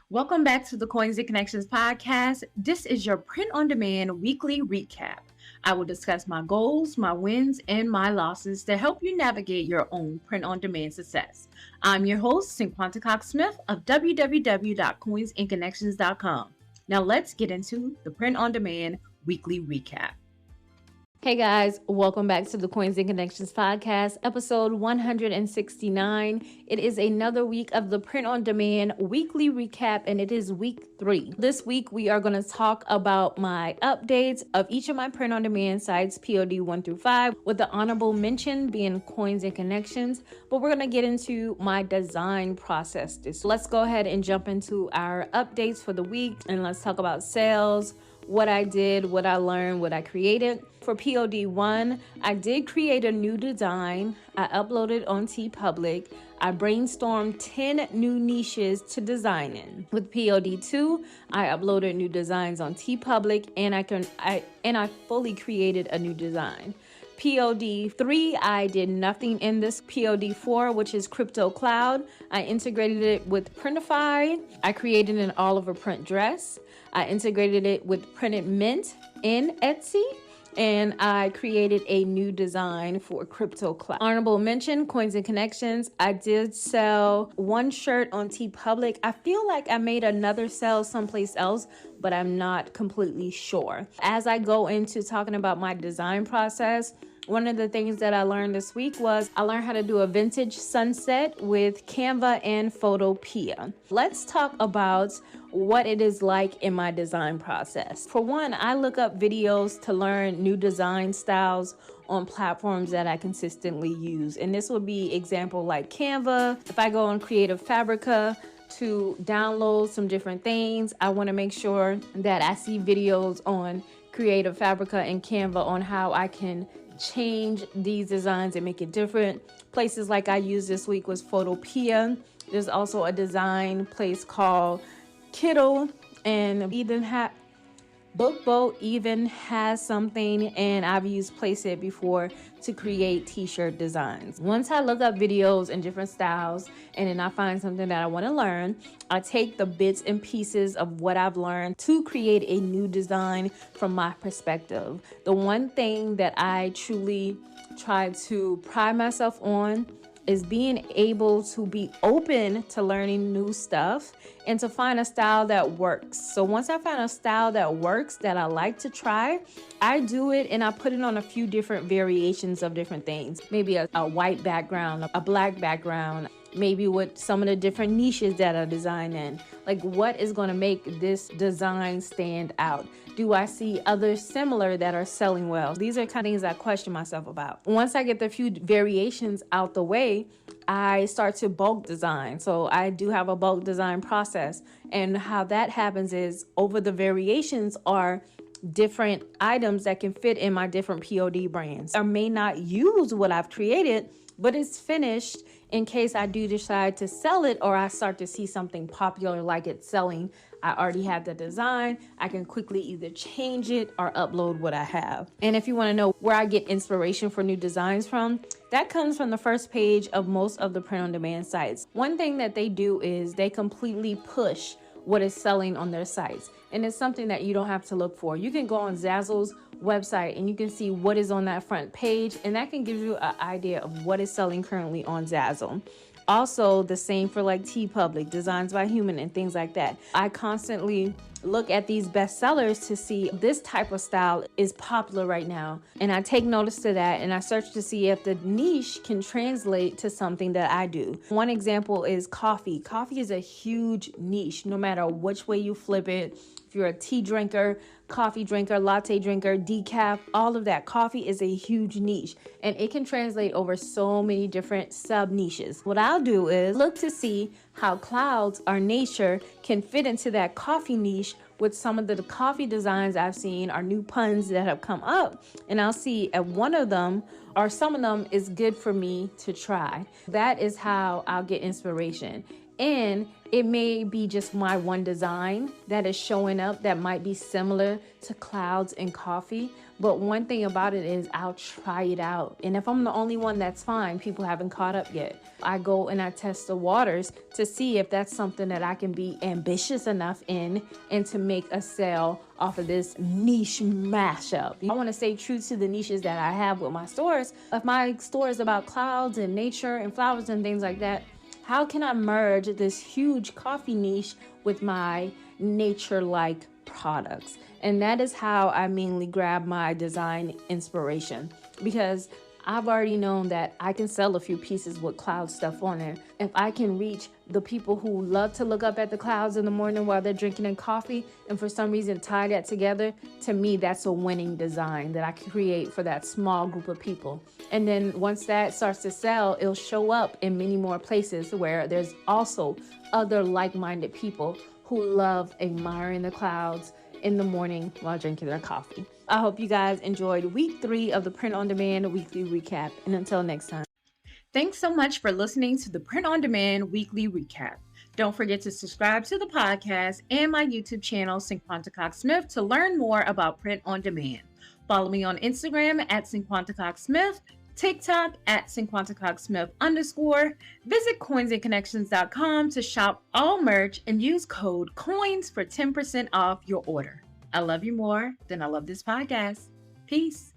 Welcome back to the Coins and Connections podcast. This is your print on demand weekly recap. I will discuss my goals, my wins, and my losses to help you navigate your own print on demand success. I'm your host, Cinquanta Cox-Smith of www.coinsandconnections.com. Now let's get into the print on demand weekly recap. Hey guys, welcome back to the Coins and Connections podcast, episode 169. It is another week of the print on demand weekly recap, and it is week 3. This week we are going to talk about my updates of each of my print on demand sites, POD 1 through 5, with the honorable mention being Coins and Connections. But we're going to get into my design process. Let's go ahead and jump into our updates for the week, and let's talk about sales, what I did, what I learned, what I created. For POD 1, I did create a new design. I uploaded on TeePublic. I brainstormed 10 new niches to design in. With POD 2, I uploaded new designs on TeePublic, and I fully created a new design. POD 3, I did nothing in this. POD 4, which is Crypto Cloud, I integrated it with Printify. I created an Oliver print dress. I integrated it with Printed Mint in Etsy. And I created a new design for Crypto Cloud. Honorable mention, Coins and Connections. I did sell one shirt on TeePublic. I feel like I made another sell someplace else, but I'm not completely sure. As I go into talking about my design process, one of the things that I learned this week was I learned how to do a vintage sunset with Canva and Photopea. Let's talk about what it is like in my design process. For one, I look up videos to learn new design styles on platforms that I consistently use. And this would be example like Canva. If I go on Creative Fabrica to download some different things, I want to make sure that I see videos on Creative Fabrica and Canva on how I can change these designs and make it different. Places like I used this week was Photopea. There's also a design place called Kittle, and BookBoat even has something, and I've used Placeit before to create t-shirt designs. Once I look up videos and different styles, and then I find something that I want to learn, I take the bits and pieces of what I've learned to create a new design from my perspective. The one thing that I truly try to pride myself on is being able to be open to learning new stuff and to find a style that works. So once I find a style that works that I like to try, I do it and I put it on a few different variations of different things. Maybe a white background, a black background, maybe with some of the different niches that I design in. Like, what is going to make this design stand out? Do I see others similar that are selling well? These are kind of things I question myself about. Once I get the few variations out the way, I start to bulk design. So I do have a bulk design process. And how that happens is over the variations are different items that can fit in my different POD brands. I may not use what I've created, but it's finished in case I do decide to sell it or I start to see something popular like it's selling. I already have the design. I can quickly either change it or upload what I have. And if you want to know where I get inspiration for new designs from, that comes from the first page of most of the print-on-demand sites. One thing that they do is they completely push what is selling on their sites. And it's something that you don't have to look for. You can go on Zazzle's website and you can see what is on that front page, and that can give you an idea of what is selling currently on Zazzle. Also, the same for like TeePublic, Designs by Human, and things like that. I constantly look at these bestsellers to see this type of style is popular right now. And I take notice to that and I search to see if the niche can translate to something that I do. One example is coffee. Coffee is a huge niche, no matter which way you flip it. If you're a tea drinker, coffee drinker, latte drinker, decaf, all of that. Coffee is a huge niche and it can translate over so many different sub niches. What I'll do is look to see how clouds or nature can fit into that coffee niche with some of the coffee designs I've seen or new puns that have come up. And I'll see if one of them or some of them is good for me to try. That is how I'll get inspiration. And it may be just my one design that is showing up that might be similar to clouds and coffee, But one thing about it is I'll try it out. And if I'm the only one, that's fine. People haven't caught up yet. I go and I test the waters to see if that's something that I can be ambitious enough in and to make a sale off of this niche mashup. I want to stay true to the niches that I have with my stores. If my store is about clouds and nature and flowers and things like that, how can I merge this huge coffee niche with my nature-like products? And that is how I mainly grab my design inspiration, because I've already known that I can sell a few pieces with cloud stuff on there. If I can reach the people who love to look up at the clouds in the morning while they're drinking their coffee, and for some reason tie that together, to me, that's a winning design that I can create for that small group of people. And then once that starts to sell, it'll show up in many more places where there's also other like-minded people who love admiring the clouds in the morning while drinking their coffee. I hope you guys enjoyed week 3 of the Print on Demand weekly recap. And until next time. Thanks so much for listening to the Print on Demand weekly recap. Don't forget to subscribe to the podcast and my YouTube channel, Cinquanta Cox-Smith, to learn more about Print on Demand. Follow me on Instagram at Cinquanta Cox-Smith, TikTok at Cinquanta Cox-Smith _. Visit coinsandconnections.com to shop all merch and use code COINS for 10% off your order. I love you more than I love this podcast. Peace.